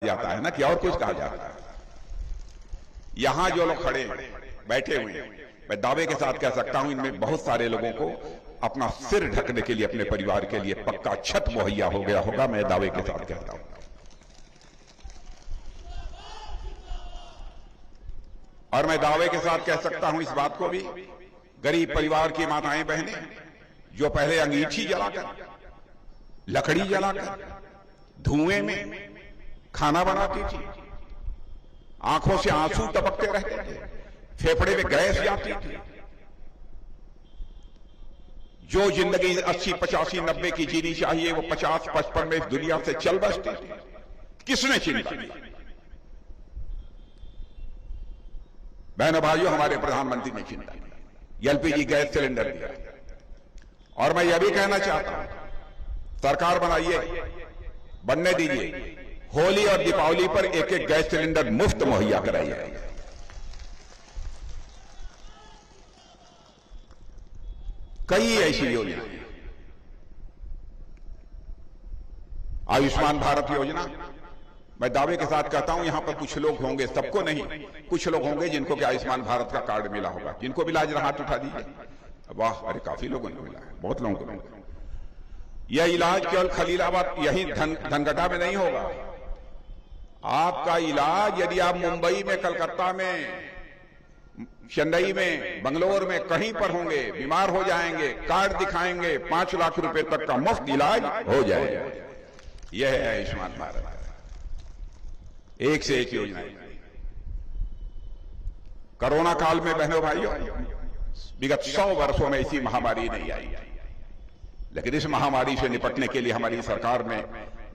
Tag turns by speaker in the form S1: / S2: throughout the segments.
S1: जाता है ना कि और कुछ कहा जाता है। यहां जो लोग खड़े बैठे हुए हैं, मैं दावे के साथ कह सकता हूं इनमें बहुत सारे लोगों को अपना सिर ढकने के लिए, अपने परिवार के लिए पक्का छत मुहैया हो गया होगा। मैं दावे के साथ कहता हूं। और मैं दावे के साथ कह सकता हूं इस बात को भी, गरीब परिवार की माताएं बहनें जो पहले अंगीठी जलाकर, लकड़ी जलाकर, धुएं में खाना बनाती थी, आंखों से आंसू टपकते रहते थे, फेफड़े में गैस जाती थी, जो जिंदगी 80, 85, 90 की जीनी चाहिए वो 50, 55 में इस दुनिया से चल बसती थी। किसने चिंता की? बहनों भाइयों, हमारे प्रधानमंत्री ने चिंता की, एलपीजी गैस सिलेंडर दिया। और मैं यह भी कहना चाहता हूं, सरकार बनाइए, बनने दीजिए, होली और दीपावली पर एक एक गैस सिलेंडर मुफ्त मुहैया कराइए। कई ऐसी योजनाएं, आयुष्मान भारत योजना, मैं दावे के साथ कहता हूं यहां पर कुछ लोग होंगे, सबको नहीं, कुछ लोग होंगे जिनको कि आयुष्मान भारत का कार्ड मिला होगा। जिनको मिला जरा हाथ उठा दीजिए। वाह, अरे काफी लोगों को मिला है, बहुत लोगों को मिला। यह इलाज केवल खलीलाबाद यही धनघटा में नहीं होगा। आपका इलाज यदि आप मुंबई में, कलकत्ता में, चेन्नई में, बंगलोर में कहीं पर होंगे, बीमार हो जाएंगे, कार्ड दिखाएंगे, 5 लाख रुपए तक का मुफ्त इलाज हो जाएगा। यह है आयुष्मान भारत। एक से एक योजना। कोरोना काल में बहनों भाइयों, विगत 100 वर्षों में ऐसी महामारी नहीं आई, लेकिन इस महामारी से निपटने के लिए हमारी सरकार ने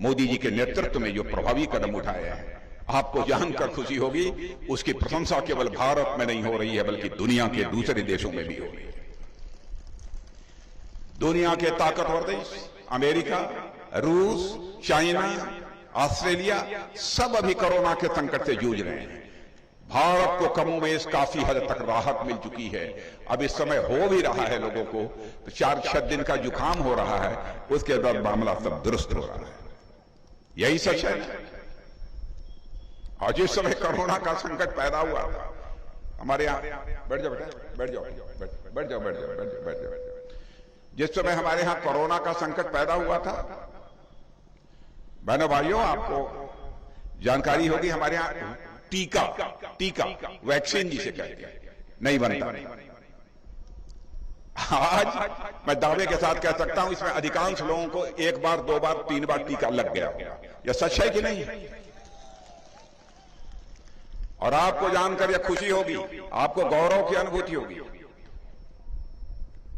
S1: मोदी जी के नेतृत्व में जो प्रभावी कदम उठाए हैं, आपको जानकर खुशी होगी, उसकी प्रशंसा केवल भारत में नहीं हो रही है बल्कि दुनिया के दूसरे देशों में भी हो रही है। दुनिया के ताकतवर देश अमेरिका, रूस, चाइना, ऑस्ट्रेलिया सब अभी कोरोना के संकट से जूझ रहे हैं। भारत को कमोबेश काफी हद तक राहत मिल चुकी है। अब इस समय हो भी रहा है लोगों को, तो 4-6 दिन का जुकाम हो रहा है, उसके बाद मामला सब दुरुस्त हो रहा है। यही सच है। और जिस समय कोरोना का संकट पैदा हुआ, हमारे यहां बैठ जाओ बेटा, बैठ जाओ, बैठ जाओ, बैठ जाओ, बैठ जाओ। जिस समय हमारे यहां कोरोना का संकट पैदा हुआ था, बहनों भाइयों, आपको जानकारी होगी, हमारे यहां टीका वैक्सीन जिसे कहते हैं नहीं बनता। आज मैं दावे के साथ कह सकता हूं इसमें अधिकांश लोगों को 1 बार, 2 बार, 3 बार टीका लग गया होगा। यह सच है कि नहीं? और आपको जानकर यह खुशी होगी, आपको गौरव की अनुभूति होगी।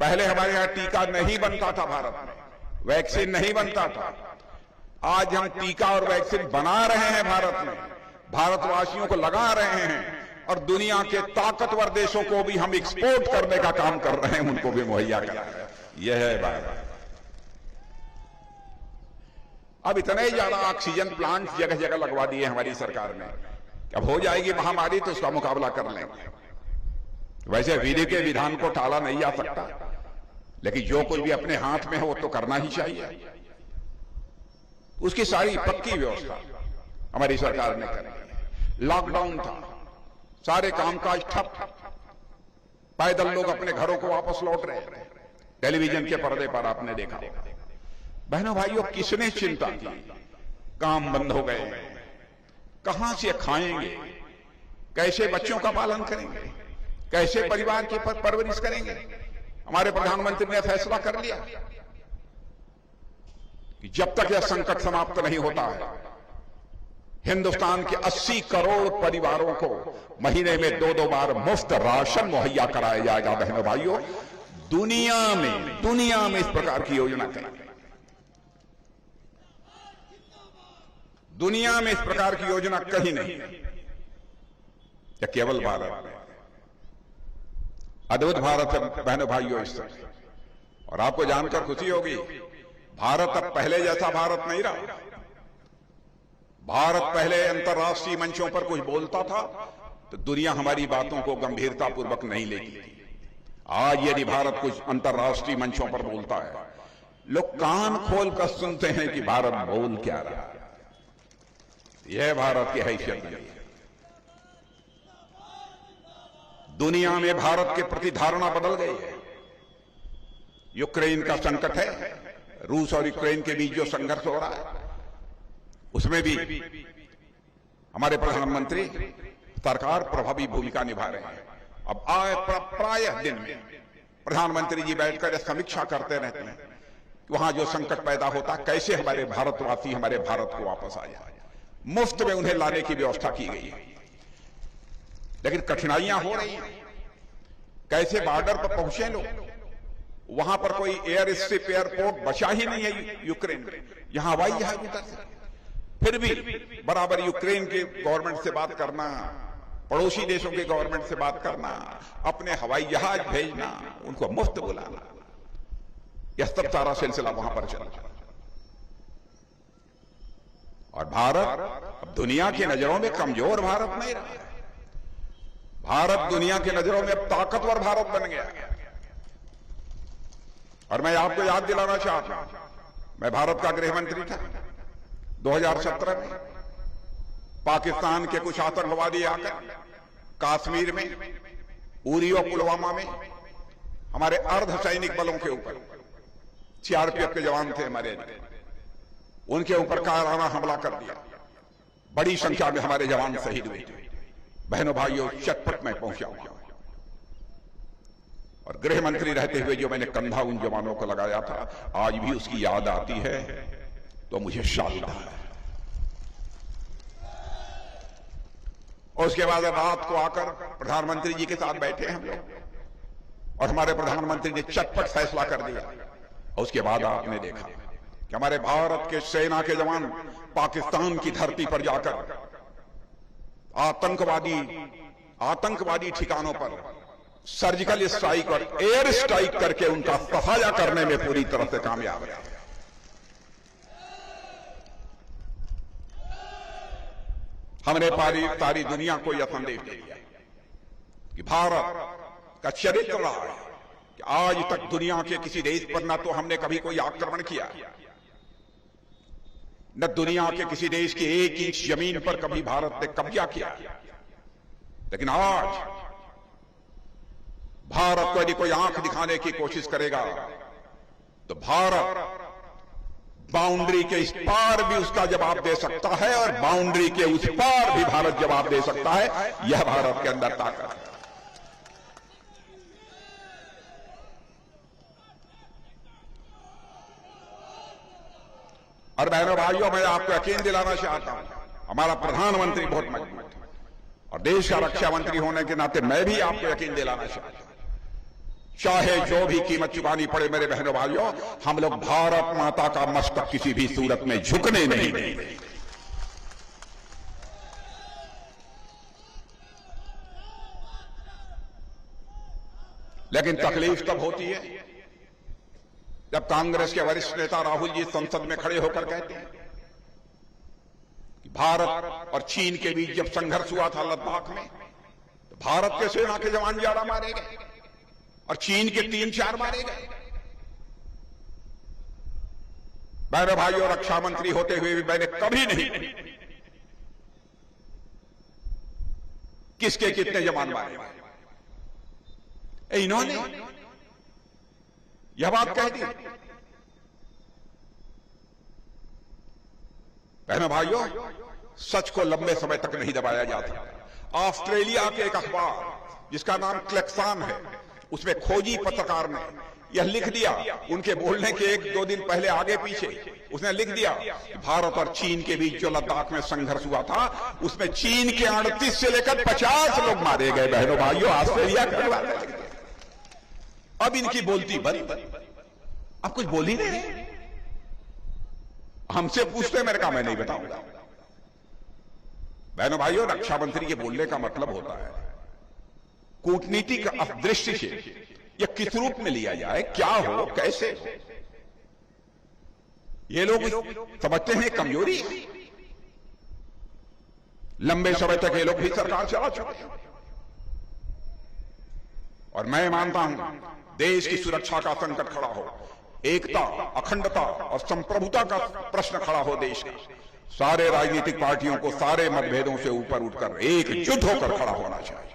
S1: पहले हमारे यहां टीका नहीं बनता था, भारत में वैक्सीन नहीं बनता था। आज हम टीका और वैक्सीन बना रहे हैं भारत में, भारतवासियों को लगा रहे हैं, और दुनिया के ताकतवर देशों को भी हम एक्सपोर्ट करने का काम कर रहे हैं, उनको भी मुहैया करा रहे हैं। यह है बात। अब इतने ज्यादा ऑक्सीजन प्लांट जगह जगह लगवा दिए हमारी सरकार ने, अब हो जाएगी महामारी तो उसका मुकाबला कर लेंगे। वैसे विधि के विधान को टाला नहीं जा सकता, लेकिन जो कुछ भी अपने हाथ में है वो तो करना ही चाहिए। उसकी सारी पक्की व्यवस्था हमारी सरकार ने करी। लॉकडाउन था, सारे कामकाज ठप, पैदल लोग अपने घरों को वापस लौट रहे। टेलीविजन के पर्दे पर आपने देखा। बहनों भाइयों, किसने चिंता की? काम बंद हो गए, कहां से खाएंगे, कैसे बच्चों का पालन करेंगे, कैसे परिवार की परवरिश करेंगे? हमारे प्रधानमंत्री ने फैसला कर लिया कि जब तक यह संकट समाप्त नहीं होता है, हिंदुस्तान के 80 करोड़ परिवारों को महीने में 2-2 बार मुफ्त राशन मुहैया कराया जाएगा। बहनों भाइयों, दुनिया में इस प्रकार की योजना करेंगे। दुनिया में इस प्रकार की योजना कहीं नहीं, या केवल भारत में। अद्भुत भारत है बहनों भाइयों इस तरह। और आपको जानकर खुशी होगी, भारत अब पहले जैसा भारत नहीं रहा। भारत पहले अंतर्राष्ट्रीय मंचों पर कुछ बोलता था तो दुनिया हमारी बातों को गंभीरता पूर्वक नहीं लेती थी। आज यदि भारत कुछ अंतर्राष्ट्रीय मंचों पर बोलता है, लोग कान खोलकर सुनते हैं कि भारत बोल क्या रहा है। यह भारत की हैसियत है। दुनिया में भारत के प्रति धारणा बदल गई है। यूक्रेन का संकट है, रूस और यूक्रेन के बीच जो संघर्ष हो रहा है, उसमें भी हमारे प्रधानमंत्री सरकार प्रभावी भूमिका निभा रहे हैं। अब प्रायः दिन में प्रधानमंत्री जी बैठकर समीक्षा करते रहते हैं कि वहां जो संकट पैदा होता है कैसे हमारे भारतवासी हमारे भारत को वापस आ जाए। मुफ्त में उन्हें लाने की व्यवस्था की गई है, लेकिन कठिनाइयां हो रही हैं। कैसे बॉर्डर पर पहुंचे लोग? वहां पर कोई एयर स्ट्रिप एयरपोर्ट बचा ही नहीं है यूक्रेन में, यहां हवाई जहाज उतर सकते। फिर भी बराबर यूक्रेन के गवर्नमेंट से बात करना, पड़ोसी देशों के गवर्नमेंट से बात करना, अपने हवाई जहाज भेजना, उनको मुफ्त बुलाना, यह सब सारा सिलसिला वहां पर चला। और भारत अब दुनिया की नजरों में कमजोर भारत नहीं रहा है। भारत दुनिया की नजरों में अब ताकतवर भारत बन गया। और मैं आपको याद दिलाना चाहता हूं, मैं भारत का गृह मंत्री था 2017 में। पाकिस्तान के कुछ आतंकवादी आकर कश्मीर में, उरी और पुलवामा में हमारे अर्धसैनिक बलों के ऊपर, सीआरपीएफ के जवान थे हमारे, उनके ऊपर कायराना हमला कर दिया। बड़ी संख्या में हमारे जवान शहीद हुए। बहनों भाइयों, चटपट में पहुंचा हुआ और गृह मंत्री रहते हुए जो मैंने कंधा उन जवानों को लगाया था, आज भी उसकी याद आती है तो मुझे शर्म आता है। और उसके बाद रात को आकर प्रधानमंत्री जी के साथ बैठे हम लोग और हमारे प्रधानमंत्री ने चटपट फैसला कर दिया। और उसके बाद आपने देखा कि हमारे भारत के सेना के जवान पाकिस्तान की धरती पर जाकर आतंकवादी ठिकानों पर सर्जिकल स्ट्राइक और एयर स्ट्राइक करके उनका सफाया करने में पूरी तरह से कामयाब रहे। हमने सारी दुनिया को यह संदेश दे दिया कि भारत का चरित्र रहा है कि आज तक दुनिया के किसी देश पर न तो हमने कभी कोई आक्रमण किया, न दुनिया के किसी देश की 1 इंच जमीन पर कभी भारत ने कब्जा किया। लेकिन आज भारत को यदि कोई आंख दिखाने की कोशिश करेगा तो भारत बाउंड्री के इस पार भी उसका जवाब दे सकता है और बाउंड्री के उस पार भी भारत जवाब दे सकता है। यह भारत के अंदर ताकत है। और बहनों भाइयों, मैं आपको यकीन दिलाना चाहता हूं, हमारा प्रधानमंत्री बहुत मजबूत है और देश का रक्षा मंत्री होने के नाते मैं भी आपको यकीन दिलाना चाहता हूं, चाहे जो भी कीमत चुकानी पड़े मेरे बहनों भाइयों, हम लोग भारत माता का मस्तक किसी भी सूरत में झुकने नहीं देंगे। लेकिन तकलीफ तब होती है जब कांग्रेस के वरिष्ठ नेता राहुल जी संसद में खड़े होकर कहते हैं कि भारत और चीन के बीच जब संघर्ष हुआ था लद्दाख में, तो भारत के सेना के जवान 11 मारे गए और चीन के 3-4 मारे गए। मेरे भाइयों, रक्षा मंत्री होते हुए भी मैंने कभी नहीं किसके कितने जवान मारे गए, इन्होंने यह बात कह दी। बहनों भाइयों, सच को लंबे समय तक नहीं दबाया जाता। ऑस्ट्रेलिया के एक अखबार जिसका नाम क्लेक्सान है, उसमें खोजी पत्रकार ने यह लिख दिया, उनके बोलने के 1-2 दिन पहले आगे पीछे उसने लिख दिया कि भारत और चीन के बीच जो लद्दाख में संघर्ष हुआ था उसमें चीन के 38 से लेकर 50 लोग मारे गए। बहनों भाइयों, ऑस्ट्रेलिया का अब इनकी बोलती बंद, अब कुछ बोल ही नहीं। हमसे पूछते, मैंने कहा मैं नहीं बताऊंगा। बहनों भाइयों, रक्षा मंत्री के बोलने का मतलब होता है कूटनीतिक दृष्टि से यह किस रूप में लिया जाए, क्या हो, कैसे हो। ये लोग समझते हैं कमजोरी, लंबे समय तक ये लोग भी सरकार चला चुके हैं। और मैं मानता हूं देश की सुरक्षा का संकट खड़ा हो, एकता, अखंडता और संप्रभुता का प्रश्न खड़ा हो देश का, सारे राजनीतिक पार्टियों को सारे मतभेदों से ऊपर उठकर एकजुट होकर खड़ा होना चाहिए।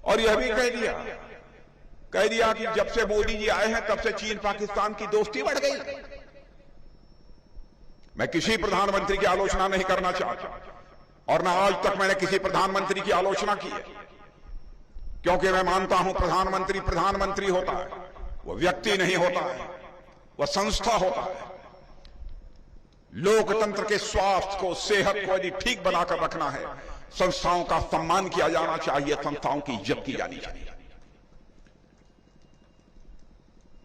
S1: और यह भी कह दिया कि जब से मोदी जी आए हैं तब से चीन पाकिस्तान की दोस्ती बढ़ गई। मैं किसी प्रधानमंत्री की आलोचना नहीं करना चाहता और ना आज तक मैंने किसी प्रधानमंत्री की आलोचना की है, क्योंकि मैं मानता हूं प्रधानमंत्री होता है, वह व्यक्ति नहीं होता है, वह संस्था होता है। लोकतंत्र के स्वास्थ्य को, सेहत को यदि ठीक बनाकर रखना है, संस्थाओं का सम्मान किया जाना चाहिए, संस्थाओं की इज्जत की जानी चाहिए।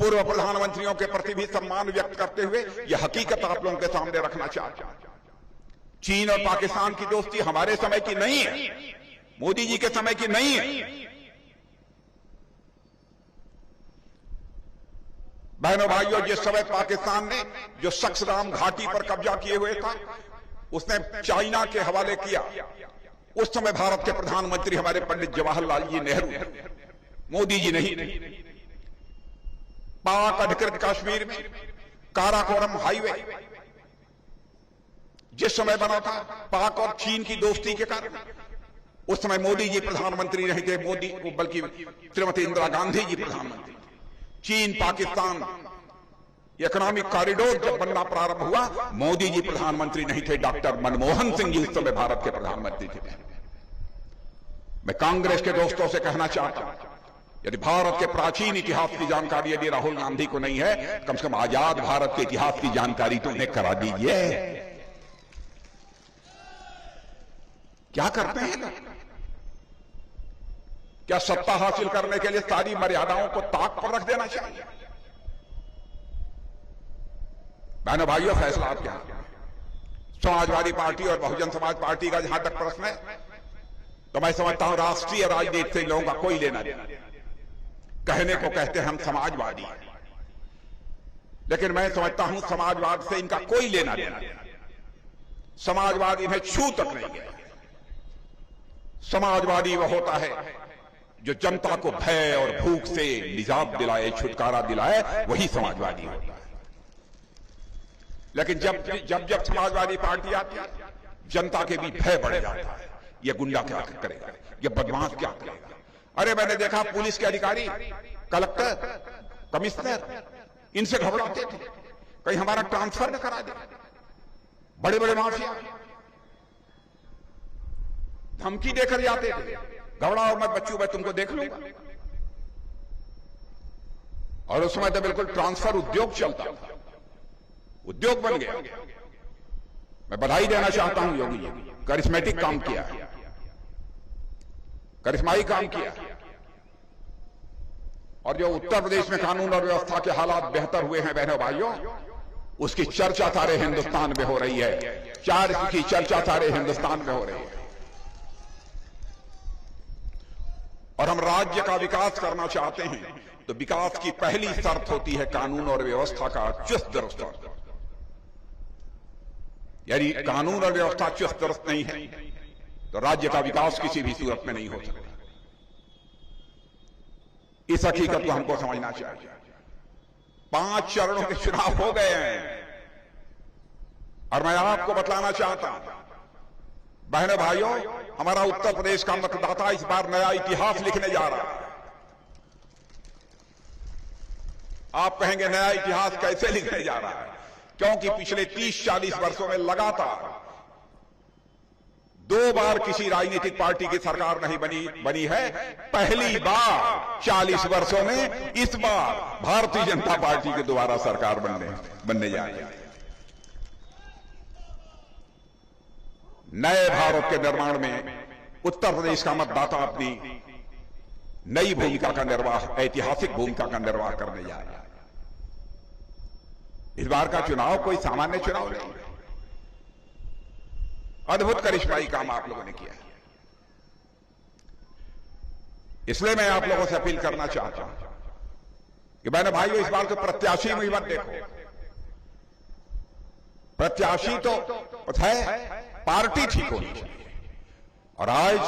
S1: पूर्व प्रधानमंत्रियों के प्रति भी सम्मान व्यक्त करते हुए यह हकीकत आप लोगों के सामने रखना चाहता हूं। चीन और पाकिस्तान की दोस्ती हमारे समय की नहीं है, मोदी जी के समय की नहीं है। बहनों भाइयों, जिस समय पाकिस्तान ने जो सक्सराम घाटी पर कब्जा किए हुए था, उसने चाइना के हवाले किया। उस समय भारत के प्रधानमंत्री हमारे पंडित जवाहरलाल जी नेहरू थे, मोदी जी नहीं। पाक अधिकृत कश्मीर में काराकोरम हाईवे जिस समय बना था पाक और चीन की दोस्ती के कारण, उस समय मोदी जी प्रधानमंत्री नहीं थे, बल्कि श्रीमती इंदिरा गांधी जी प्रधानमंत्री। चीन पाकिस्तान इकोनॉमिक कॉरिडोर जब बनना प्रारंभ हुआ, मोदी जी प्रधानमंत्री नहीं थे, डॉक्टर मनमोहन सिंह जी उस समय भारत के प्रधानमंत्री थे। मैं कांग्रेस के दोस्तों से कहना चाहता हूं, यदि भारत के प्राचीन इतिहास की जानकारी यदि राहुल गांधी को नहीं है, कम से कम आजाद भारत के इतिहास की जानकारी तो उन्हें करा दीजिए। क्या करते हैं लोग? क्या सत्ता हासिल करने के लिए सारी मर्यादाओं को ताक पर रख देना चाहिए? बहनों भाइयों, फैसला आप क्या? समाजवादी पार्टी और बहुजन समाज पार्टी का जहां तक प्रश्न है, तो मैं समझता हूं राष्ट्रीय राजनीति से लोगों का कोई लेना देना। कहने को कहते हैं हम समाजवादी, लेकिन मैं समझता हूं समाजवाद से इनका कोई लेना देना। समाजवाद इन्हें छू तक नहीं गया। समाजवादी वह होता है जो जनता को भय और भूख से निजात दिलाए, छुटकारा दिलाए, वही समाजवादी होता है। लेकिन जब समाजवादी पार्टी आती है, जनता के भी भय बढ़ जाता है। ये गुंडा क्या करेगा, ये बदमाश क्या करेगा। अरे मैंने देखा पुलिस के अधिकारी, कलेक्टर, कमिश्नर, इनसे घबराते थे, कहीं हमारा ट्रांसफर न करा दे। बड़े बड़े माफिया धमकी देकर जाते थे, घबराओ मत बच्चों, मैं तुमको देख लूंगा। और उस समय तो बिल्कुल ट्रांसफर उद्योग चलता था, उद्योग बन गया। मैं बधाई देना चाहता हूं योगी जी, करिश्मेटिक काम किया, करिश्माई काम किया। और जो उत्तर प्रदेश में कानून और व्यवस्था के हालात बेहतर हुए हैं बहनों भाइयों, उसकी चर्चा सारे हिंदुस्तान में हो रही है। की चर्चा सारे हिंदुस्तान में हो रही है। और हम राज्य का विकास करना चाहते हैं, तो विकास की पहली शर्त होती है कानून और व्यवस्था का चुस्त दुरुस्त होना। यदि कानून और व्यवस्था चुस्त दुरुस्त नहीं है, तो राज्य का विकास किसी भी सूरत में नहीं हो सकता। इस हकीकत को हमको समझना चाहिए। 5 चरणों के चुनाव हो गए हैं, और मैं आपको बतलाना चाहता हूं बहनों भाइयों, हमारा उत्तर प्रदेश का मतदाता इस बार नया इतिहास लिखने जा रहा है। आप कहेंगे नया इतिहास कैसे लिखने जा रहा है? क्योंकि पिछले 30-40 वर्षों में लगातार 2 बार किसी राजनीतिक पार्टी की सरकार नहीं बनी है। पहली बार 40 वर्षों में इस बार भारतीय जनता पार्टी की दोबारा सरकार बनने जा रही है। नए भारत के निर्माण में उत्तर प्रदेश का मतदाता अपनी नई भूमिका का निर्वाह, ऐतिहासिक भूमिका का निर्वाह करने जा रहा है। इस बार का चुनाव कोई सामान्य चुनाव नहीं है। अद्भुत करिश्माई काम आप लोगों ने किया है। इसलिए मैं आप लोगों से अपील करना चाहता हूं कि बहनों भाइयों, इस बार तो प्रत्याशी में मत देखो। प्रत्याशी तो है, पार्टी ठीक होनी चाहिए। और आज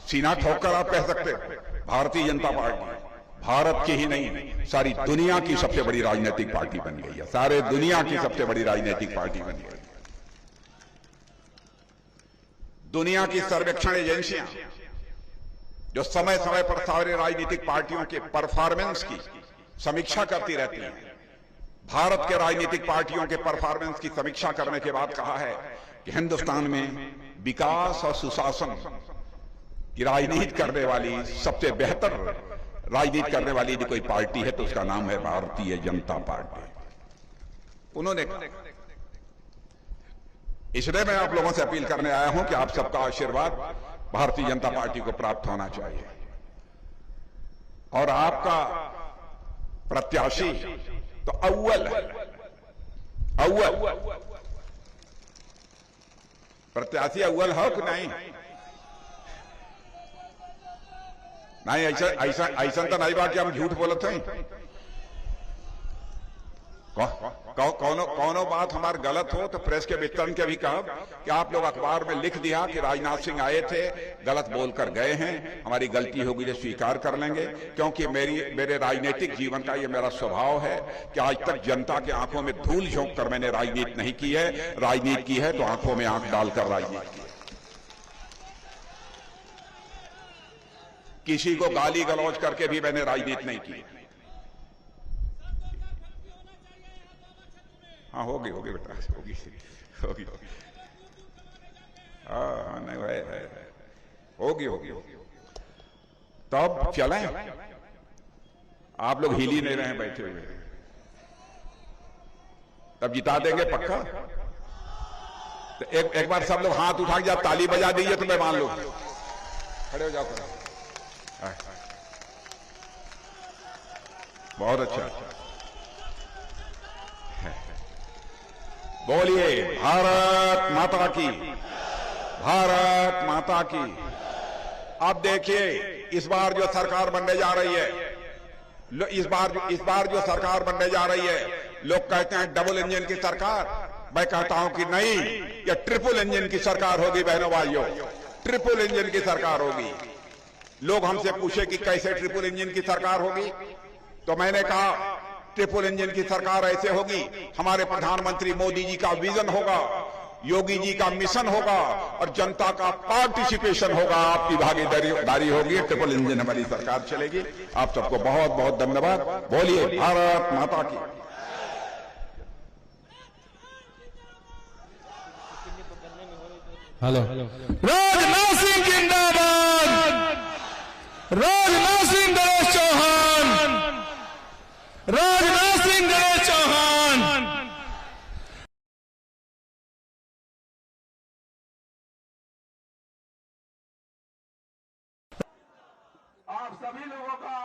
S1: सीना ठोककर आप कह सकते हैं भारतीय जनता पार्टी भारत की ही नहीं, सारी दुनिया की सबसे बड़ी राजनीतिक पार्टी बन गई है। सारे दुनिया की सबसे बड़ी राजनीतिक पार्टी बन गई। दुनिया की सर्वेक्षण एजेंसियां जो समय समय पर सारे राजनीतिक पार्टियों के परफॉर्मेंस की समीक्षा करती रहती हैं, भारत के राजनीतिक पार्टियों के परफॉर्मेंस की समीक्षा करने के बाद कहा है कि हिंदुस्तान में विकास और सुशासन की राजनीति करने वाली, सबसे बेहतर राजनीति करने वाली यदि कोई पार्टी है तो उसका नाम है भारतीय जनता पार्टी। उन्होंने इसलिए मैं आप लोगों से अपील करने आया हूं कि आप सबका आशीर्वाद भारतीय जनता पार्टी को प्राप्त होना चाहिए और आपका प्रत्याशी तो अव्वल प्रत्याशी अव्वल हो कि नहीं? नहीं, ऐसा तो नहीं बा कि हम झूठ बोलते हैं। कौनो बात हमारे गलत हो तो प्रेस के वितरण के भी कहा कि आप लोग अखबार में लिख दिया कि राजनाथ सिंह आए थे, गलत बोलकर गए हैं, हमारी गलती होगी तो स्वीकार कर लेंगे। क्योंकि मेरे राजनीतिक जीवन का ये मेरा स्वभाव है कि आज तक जनता के आंखों में धूल झोंक कर मैंने राजनीति नहीं की है। राजनीति की है तो आंखों में आंख डालकर राजनीति की है। किसी को गाली गलौज करके भी मैंने राजनीति नहीं की। हाँ, होगी बेटा, होगी। हाँ, नहीं होगी। तब चलें। आप लोग हिल ही नहीं रहे हैं बैठे हुए। तब जिता देंगे पक्का। तो एक बार सब लोग हाथ उठा के ताली बजा दीजिए तो मैं मान लूं। खड़े हो जाओ। बहुत अच्छा। बोलिए भारत माता की, भारत माता की। अब देखिए इस बार जो सरकार बनने जा रही है, इस बार जो सरकार बनने जा रही है, लोग कहते हैं डबल इंजन की सरकार। मैं कहता हूं कि नहीं, ये ट्रिपल इंजन की सरकार होगी बहनों भाइयों, ट्रिपल इंजन की सरकार होगी। लोग हमसे पूछे कि कैसे ट्रिपल इंजन की सरकार होगी, तो मैंने कहा ट्रिपल इंजन की सरकार ऐसे होगी, हमारे प्रधानमंत्री मोदी जी का विजन होगा, योगी जी का मिशन होगा और जनता का पार्टिसिपेशन होगा, आपकी भागीदारी होगी, ट्रिपल इंजन हमारी सरकार चलेगी। आप सबको बहुत बहुत धन्यवाद। बोलिए भारत माता की।
S2: हेलो, राजनाथ सिंह जिंदाबाद, राजनाथ सिंह नरेश चौहान, राजनाथ सिंह नरेश चौहान।
S3: आप सभी लोगों का